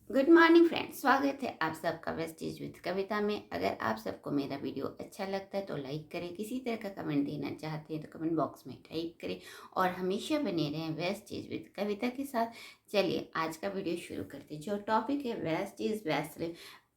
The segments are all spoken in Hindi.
गुड मॉर्निंग फ्रेंड्स, स्वागत है आप सबका वेस्टेज विद कविता में। अगर आप सबको मेरा वीडियो अच्छा लगता है तो लाइक करें, किसी तरह का कमेंट देना चाहते हैं तो कमेंट बॉक्स में टाइप करें और हमेशा बने रहें वेस्टेज विद कविता के साथ। चलिए आज का वीडियो शुरू करते हैं। जो टॉपिक है वेस्टेज वेस्ल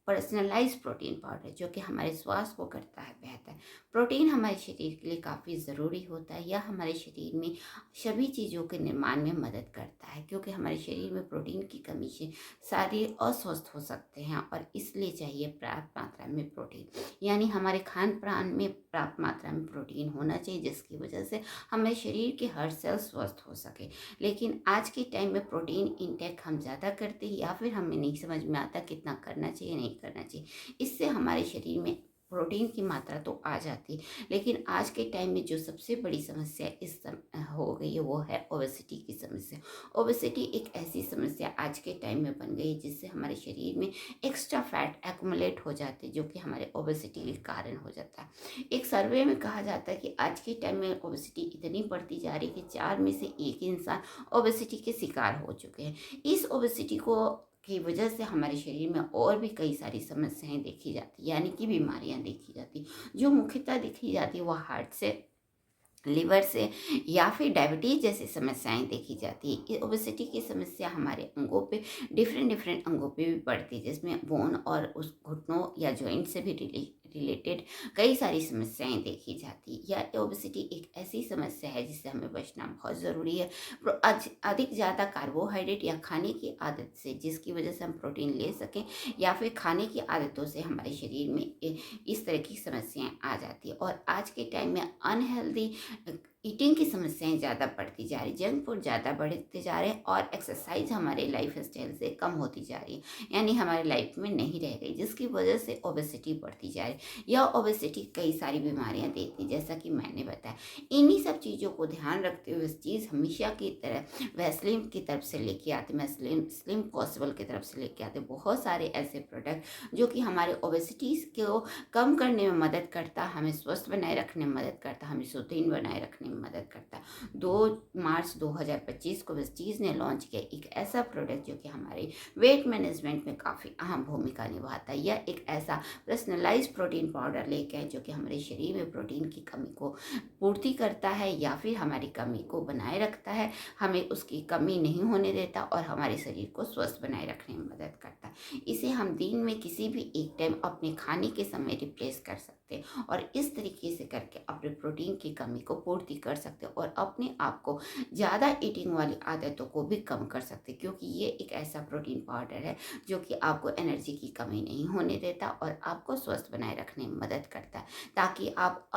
पर्सनलाइज प्रोटीन पाउडर, जो कि हमारे स्वास्थ्य को करता है बेहतर। प्रोटीन हमारे शरीर के लिए काफ़ी ज़रूरी होता है, यह हमारे शरीर में सभी चीज़ों के निर्माण में मदद करता है, क्योंकि हमारे शरीर में प्रोटीन की कमी से शारीर अस्वस्थ हो सकते हैं और इसलिए चाहिए पर्याप्त मात्रा में प्रोटीन। यानी हमारे खान पान में पर्याप्त मात्रा में प्रोटीन होना चाहिए, जिसकी वजह से हमारे शरीर के हर सेल स्वस्थ हो सके। लेकिन आज के टाइम में प्रोटीन इंटेक हम ज़्यादा करते हैं या फिर हमें नहीं समझ में आता कितना करना चाहिए नहीं करना चाहिए। इससे हमारे शरीर में प्रोटीन की मात्रा तो आ जाती है, लेकिन आज के टाइम में जो सबसे बड़ी समस्या हो गई है वो है ओबेसिटी की समस्या। ओबेसिटी एक ऐसी समस्या आज के टाइम में बन गई है जिससे हमारे शरीर में एक्स्ट्रा फैट एक्युमुलेट हो जाते हैं, जो कि हमारे ओबेसिटी के कारण हो जाता है। एक सर्वे में कहा जाता है कि आज के टाइम में ओबेसिटी इतनी बढ़ती जा रही है कि 4 में से 1 इंसान ओबेसिटी के शिकार हो चुके हैं। इस ओबेसिटी को की वजह से हमारे शरीर में और भी कई सारी समस्याएं देखी जाती, यानी कि बीमारियां देखी जाती। जो मुख्यतः देखी जाती है वो हार्ट से, लिवर से या फिर डायबिटीज जैसी समस्याएं देखी जाती है। ओबेसिटी की समस्या हमारे अंगों पे, डिफरेंट डिफरेंट अंगों पे भी पड़ती है, जिसमें बोन और उस घुटनों या जॉइंट से भी रिलेटेड कई सारी समस्याएं देखी जाती है। या ओबेसिटी एक ऐसी समस्या है जिससे हमें बचना बहुत ज़रूरी है। अधिक ज़्यादा कार्बोहाइड्रेट या खाने की आदत से, जिसकी वजह से हम प्रोटीन ले सकें, या फिर खाने की आदतों से हमारे शरीर में इस तरह की समस्याएं आ जाती है। और आज के टाइम में अनहेल्दी ईटिंग की समस्याएं ज़्यादा बढ़ती जा रही, जंक फूड ज़्यादा बढ़ते जा रहे हैं और एक्सरसाइज हमारे लाइफ स्टाइल से कम होती जा रही है, यानी हमारे लाइफ में नहीं रह गई, जिसकी वजह से ओबेसिटी बढ़ती जा रही है। यह ओबेसिटी कई सारी बीमारियां देती, जैसा कि मैंने बताया। इन्हीं सब चीज़ों को ध्यान रखते हुए इस चीज़ हमेशा की तरह वैसलीन की तरफ से लेके आते, मैं स्लिम पॉसिबल की तरफ से लेके आते बहुत सारे ऐसे प्रोडक्ट जो कि हमारे ओबेसिटी को कम करने में मदद करता, हमें स्वस्थ बनाए रखने में मदद करता, हमें सुदृढ़ बनाए रखने में मदद करता। 2 मार्च 2025 को वेस्टीज ने लॉन्च किया एक ऐसा प्रोडक्ट जो कि हमारे वेट मैनेजमेंट में काफ़ी अहम भूमिका निभाता है। यह एक ऐसा पर्सनलाइज प्रोटीन पाउडर लेके आए जो कि हमारे शरीर में प्रोटीन की कमी को पूर्ति करता है या फिर हमारी कमी को बनाए रखता है, हमें उसकी कमी नहीं होने देता और हमारे शरीर को स्वस्थ बनाए रखने में मदद करता है। इसे हम दिन में किसी भी एक टाइम अपने खाने के समय रिप्लेस कर सकते हैं और इस तरीके से करके अपने प्रोटीन की कमी को पूर्ति कर सकते हैं और अपने आप को ज़्यादा ईटिंग वाली आदतों को भी कम कर सकते हैं, क्योंकि ये एक ऐसा प्रोटीन पाउडर है जो कि आपको एनर्जी की कमी नहीं होने देता और आपको स्वस्थ बनाए रखने में मदद करता है, ताकि आप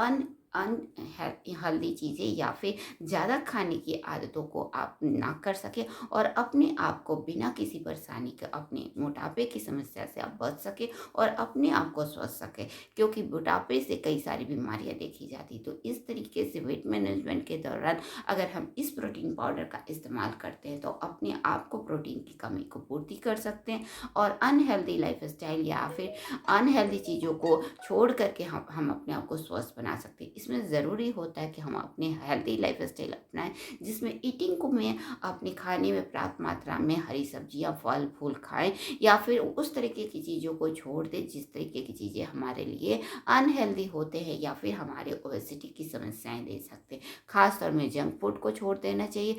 अनहेल्दी चीज़ें या फिर ज़्यादा खाने की आदतों को आप ना कर सके और अपने आप को बिना किसी परेशानी के अपने मोटापे की समस्या से आप बच सके और अपने आप को स्वस्थ सके, क्योंकि मोटापे से कई सारी बीमारियां देखी जाती। तो इस तरीके से वेट मैनेजमेंट के दौरान अगर हम इस प्रोटीन पाउडर का इस्तेमाल करते हैं तो अपने आप को प्रोटीन की कमी को पूर्ति कर सकते हैं और अनहेल्दी लाइफ स्टाइल या फिर अनहेल्दी चीज़ों को छोड़ करके हम अपने आप को स्वस्थ बना सकते हैं। इसमें ज़रूरी होता है कि हम अपने हेल्दी लाइफ स्टाइल अपनाएं, जिसमें ईटिंग को में अपने खाने में पर्याप्त मात्रा में हरी सब्जियां, फल फूल खाएं या फिर उस तरीके की चीज़ों को छोड़ दें जिस तरीके की चीज़ें हमारे लिए अनहेल्दी होते हैं या फिर हमारे ओबेसिटी की समस्याएं दे सकते हैं। खासतौर में जंक फूड को छोड़ देना चाहिए,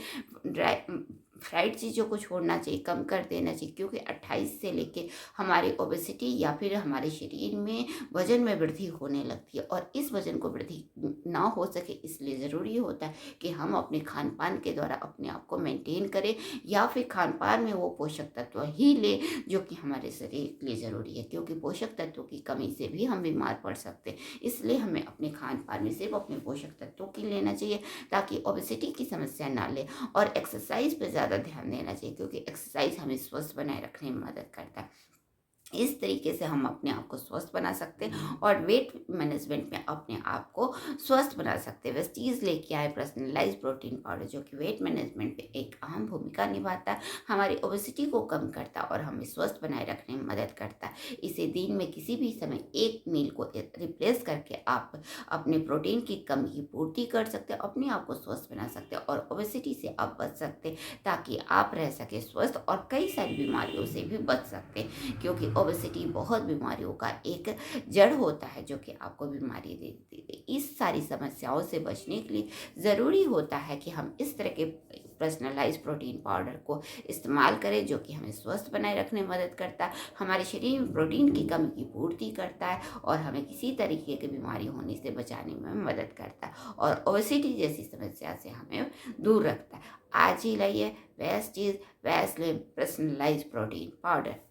ड्राई फ्राइड चीज़ों को छोड़ना चाहिए, कम कर देना चाहिए, क्योंकि 28 से लेके हमारी ओबेसिटी या फिर हमारे शरीर में वजन में वृद्धि होने लगती है और इस वजन को वृद्धि ना हो सके इसलिए ज़रूरी होता है कि हम अपने खान पान के द्वारा अपने आप को मेंटेन करें या फिर खान पान में वो पोषक तत्व ही ले जो कि हमारे शरीर के लिए ज़रूरी है, क्योंकि पोषक तत्वों की कमी से भी हम बीमार पड़ सकते हैं। इसलिए हमें अपने खान पान में सिर्फ अपने पोषक तत्वों की लेना चाहिए ताकि ओबेसिटी की समस्या ना ले, और एक्सरसाइज पर ज़्यादा ध्यान देना चाहिए, क्योंकि एक्सरसाइज हमें स्वस्थ बनाए रखने में मदद करता है। इस तरीके से हम अपने आप को स्वस्थ बना सकते हैं और वेट मैनेजमेंट में अपने आप को स्वस्थ बना सकते हैं। वेस्टीज लेके आए पर्सनलाइज प्रोटीन पाउडर, जो कि वेट मैनेजमेंट में एक अहम भूमिका निभाता है, हमारी ओबेसिटी को कम करता है और हमें स्वस्थ बनाए रखने में मदद करता है। इसे दिन में किसी भी समय एक मील को रिप्लेस करके आप अपने प्रोटीन की कमी की पूर्ति कर सकते हैं, अपने आप को स्वस्थ बना सकते हैं और ओबेसिटी से आप बच सकते हैं, ताकि आप रह सके स्वस्थ और कई सारी बीमारियों से भी बच सकते हैं। क्योंकि ओबेसिटी बहुत बीमारियों का एक जड़ होता है, जो कि आपको बीमारी दे देती है। इस सारी समस्याओं से बचने के लिए ज़रूरी होता है कि हम इस तरह के पर्सनलाइज प्रोटीन पाउडर को इस्तेमाल करें, जो कि हमें स्वस्थ बनाए रखने में मदद करता है, हमारे शरीर में प्रोटीन की कमी की पूर्ति करता है और हमें किसी तरीके की बीमारी होने से बचाने में मदद करता है और ओबेसिटी जैसी समस्या से हमें दूर रखता है। आज ही लाइए Vestige Vaseline personalise protein powder.